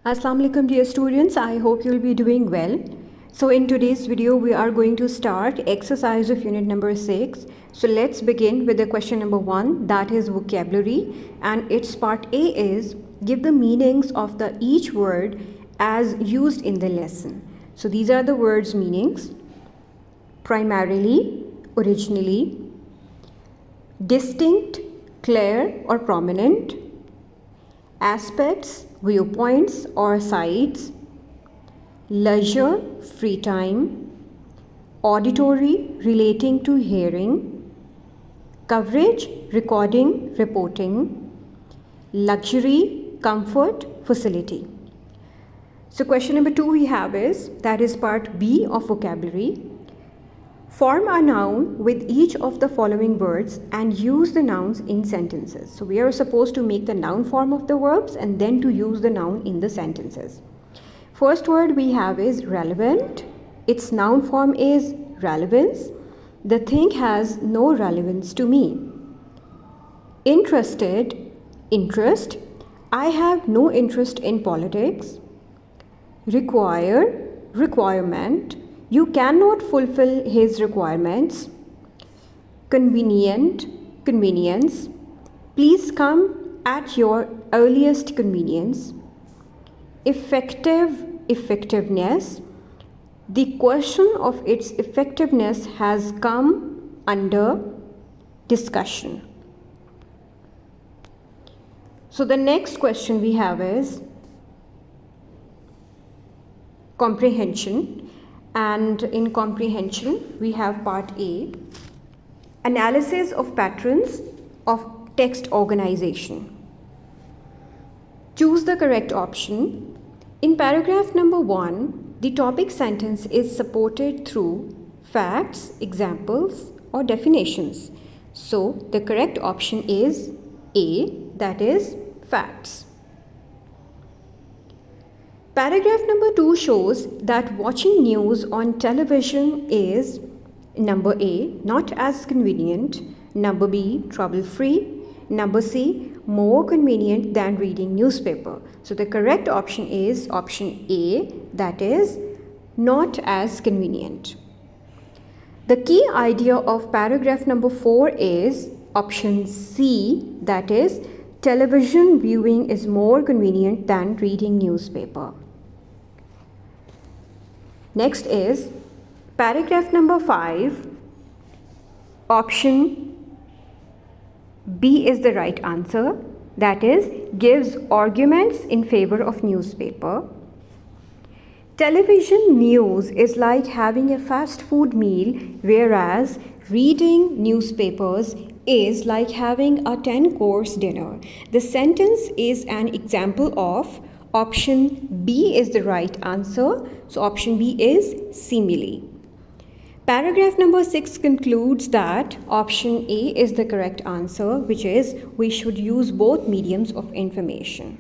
Assalamu alaikum dear students, I hope you will be doing well. So in today's video we are going to start exercise of unit number 6. So let's begin with the question number 1, that is vocabulary, and its part A is give the meanings of each word as used in the lesson. So these are the words meanings: primarily, originally, distinct, clear or prominent, aspects, viewpoints or sides, leisure, free time, auditory, relating to hearing, coverage, recording, reporting, luxury, comfort, facility. So question number 2 we have is, that is part B of vocabulary. Form a noun with each of the following words and use the nouns in sentences. So we are supposed to make the noun form of the verbs and then to use the noun in the sentences. First word we have is relevant. Its noun form is relevance. The thing has no relevance to me. Interested, interest. I have no interest in politics. Require, requirement. You cannot fulfill his requirements. Convenient, convenience. Please come at your earliest convenience. Effective, effectiveness. The question of its effectiveness has come under discussion. So the next question we have is comprehension. And in comprehension, we have part A, analysis of patterns of text organization. Choose the correct option. In paragraph number 1, the topic sentence is supported through facts, examples, or definitions. So the correct option is A, that is facts. Paragraph number 2 shows that watching news on television is, number A, not as convenient, number B, trouble-free, number C, more convenient than reading newspaper. So the correct option is option A, that is not as convenient. The key idea of paragraph number 4 is option C, that is television viewing is more convenient than reading newspaper. Next is paragraph number 5. Option B is the right answer. That is, gives arguments in favor of newspaper. Television news is like having a fast food meal, whereas reading newspapers is like having a 10-course dinner. The sentence is an example of option B is the right answer. So option B is simile. Paragraph number 6 concludes that option A is the correct answer, which is we should use both mediums of information.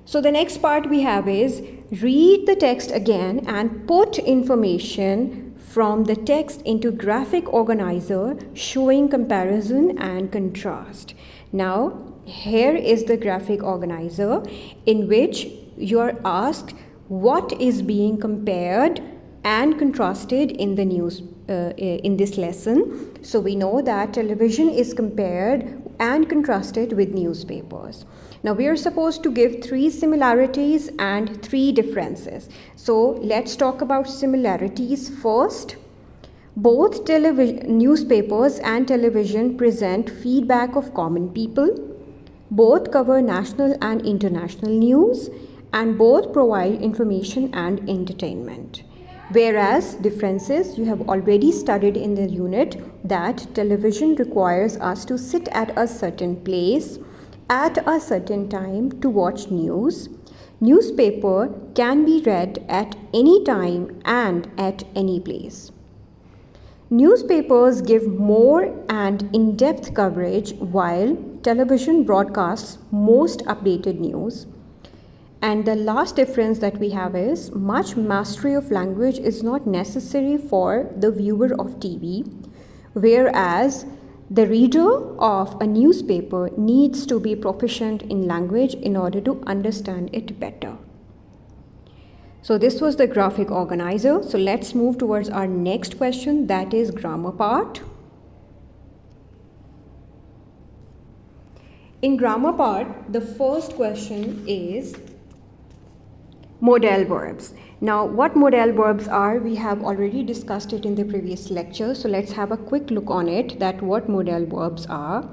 So the next part we have is read the text again and put information from the text into graphic organizer showing comparison and contrast. Now here is the graphic organizer in which you are asked what is being compared and contrasted in the news in this lesson. So we know that television is compared and contrasted with newspapers. Now we are supposed to give 3 similarities and 3 differences. So let's talk about similarities first. Both newspapers and television present feedback of common people. Both cover national and international news, and both provide information and entertainment. Whereas differences, you have already studied in the unit that television requires us to sit at a certain place at a certain time to watch news. Newspaper can be read at any time and at any place. Newspapers give more and in-depth coverage while television broadcasts most updated news. And the last difference that we have is much mastery of language is not necessary for the viewer of TV, whereas The reader of a newspaper needs to be proficient in language in order to understand it better. So this was the graphic organizer. So let's move towards our next question, that is grammar part. In grammar part, the first question is modal verbs. Now, what modal verbs are, we have already discussed it in the previous lecture. So let's have a quick look on it, that what modal verbs are.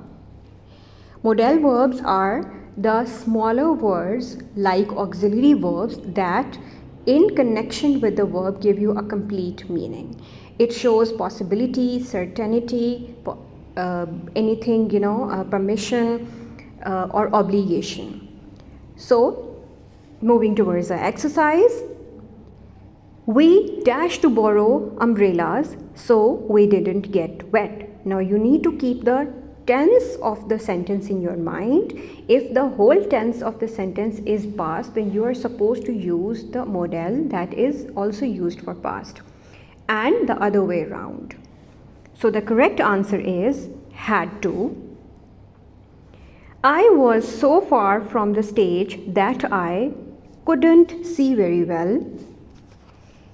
Modal verbs are the smaller words like auxiliary verbs that in connection with the verb give you a complete meaning. It shows possibility, certainty, anything, permission or obligation. So moving towards the exercise, we dashed to borrow umbrellas so we didn't get wet. Now you need to keep the tense of the sentence in your mind. If the whole tense of the sentence is past, then you are supposed to use the modal that is also used for past, and the other way around. So the correct answer is had to. I was so far from the stage that I couldn't see very well.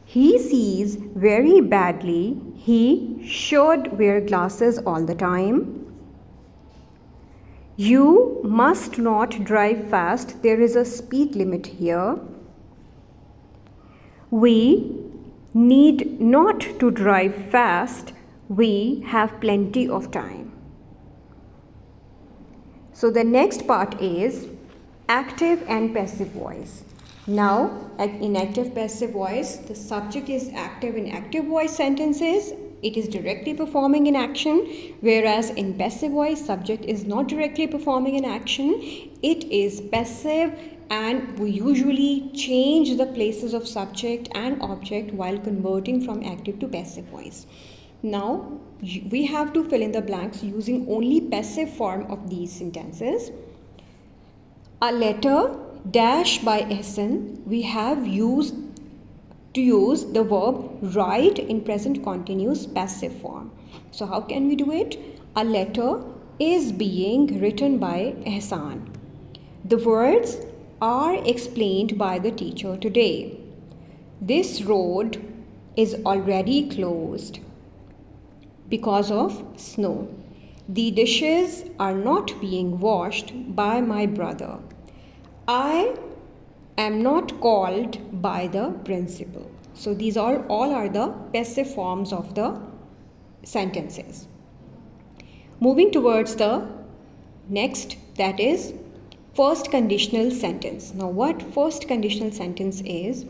He sees very badly. He should wear glasses all the time. You must not drive fast. There is a speed limit here. We need not to drive fast. We have plenty of time. So the next part is active and passive voice. Now, in active passive voice, the subject is active in active voice sentences. It is directly performing an action, whereas in passive voice, subject is not directly performing an action. It is passive, and we usually change the places of subject and object while converting from active to passive voice. Now, we have to fill in the blanks using only passive form of these sentences. A letter dash by SN, we have used the verb write in present continuous passive form. So how can we do it? A letter is being written by Ehsan. The words are explained by the teacher today. This road is already closed because of snow. The dishes are not being washed by my brother. I am not called by the principal. So these all are the passive forms of the sentences. Moving towards the next, that is first conditional sentence. Now what first conditional sentence is?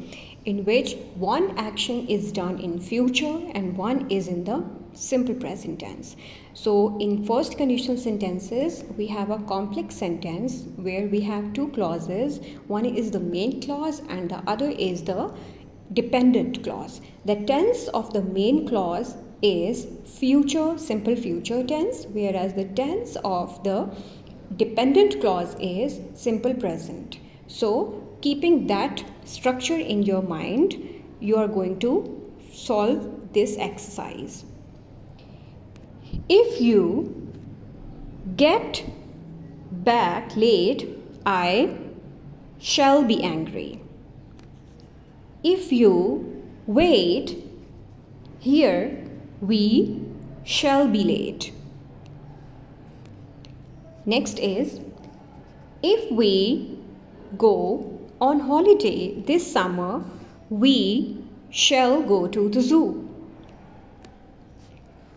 In which one action is done in future and one is in the simple present tense. So in first conditional sentences, we have a complex sentence where we have two clauses. One is the main clause and the other is the dependent clause. The tense of the main clause is future, simple future tense, whereas the tense of the dependent clause is simple present. So keeping that structure in your mind, you are going to solve this exercise. If you get back late, I shall be angry. If you wait here, we shall be late. Next is, if we go on holiday this summer, we shall go to the zoo.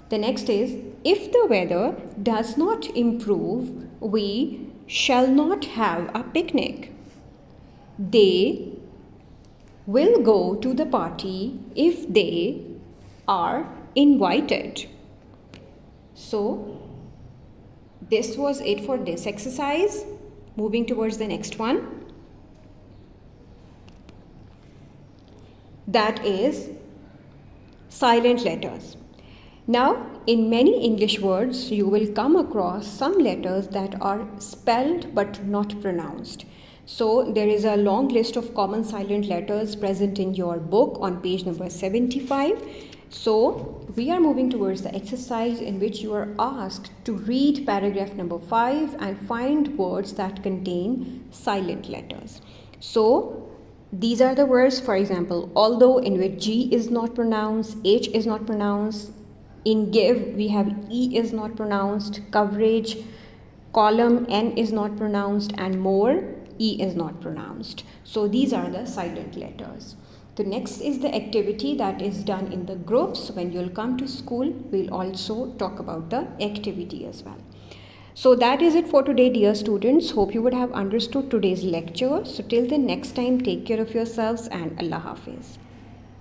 The next is, if the weather does not improve, we shall not have a picnic. They will go to the party if they are invited. So this was it for this exercise. Moving towards the next one. That is silent letters. Now, in many English words, you will come across some letters that are spelled but not pronounced. So, there is a long list of common silent letters present in your book on page number 75. So we are moving towards the exercise in which you are asked to read paragraph number 5 and find words that contain silent letters. So these are the words, for example, although, in which G is not pronounced, H is not pronounced. In give, we have E is not pronounced, coverage, column, N is not pronounced, and more, E is not pronounced. So these are the silent letters. The next is the activity that is done in the groups. When you'll come to school, we'll also talk about the activity as well. So that is it for today, dear students. Hope you would have understood today's lecture. So till the next time, take care of yourselves and Allah Hafiz.